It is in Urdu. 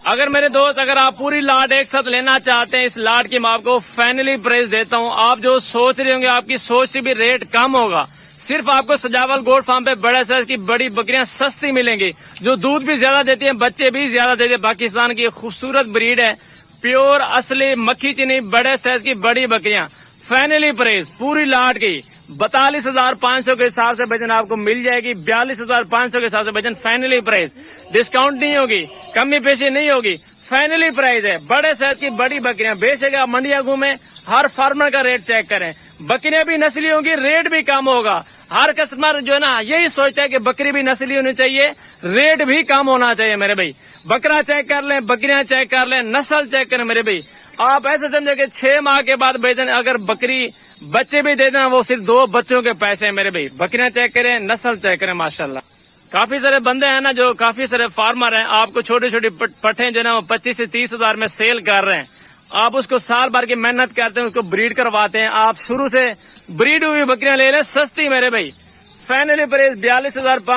اگر میرے دوست اگر آپ پوری لاٹ ایک ساتھ لینا چاہتے ہیں، اس لاٹ کی میں آپ کو فائنلی پرائز دیتا ہوں. آپ جو سوچ رہے ہوں گے آپ کی سوچ سے بھی ریٹ کم ہوگا. صرف آپ کو سجاول گوٹ فارم پہ بڑے سائز کی بڑی بکریاں سستی ملیں گی، جو دودھ بھی زیادہ دیتی ہیں، بچے بھی زیادہ دیتے ہیں. پاکستان کی خوبصورت بریڈ ہے، پیور اصلی مکھی چینی بڑے سائز کی بڑی بکریاں. فائنلی پرائز پوری لاٹ کی 42,500 کے حساب سے بھجن آپ کو مل جائے گی. 42,500 کے حساب سے بھجن فائنلی پرائز. ڈسکاؤنٹ نہیں ہوگی، کمی پیشی نہیں ہوگی. فائنلی پرائز ہے. بڑے سائز کی بڑی بکریاں بیچے گا. منڈیاں گھومیں، ہر فارمر کا ریٹ چیک کریں. بکریاں بھی نسلی ہوں گی، ریٹ بھی کم ہوگا. ہر کسٹمر جو ہے نا یہی سوچتا ہے کہ بکری بھی نسلی ہونی چاہیے، ریٹ بھی کم ہونا چاہیے. میرے بھائی بکرا چیک کر لیں، بکریاں چیک کر لیں، نسل چیک کریں. میرے بھائی آپ ایسے سمجھے کہ 6 ماہ کے بعد بیچیں، اگر بکری بچے بھی دے دیں وہ صرف 2 بچوں کے پیسے ہیں. میرے بھائی بکریاں چیک کریں، نسل چیک کریں. ماشاءاللہ کافی سارے بندے ہیں نا، جو کافی سارے فارمر ہیں، آپ کو چھوٹی چھوٹی پٹھیں جو نا وہ 25 سے 30 ہزار میں سیل کر رہے ہیں. آپ اس کو سال بھر کی محنت کرتے ہیں، اس کو بریڈ کرواتے ہیں. آپ شروع سے بریڈ ہوئی بکریاں لے لیں سستی. میرے بھائی فائنلی پرائز 42,500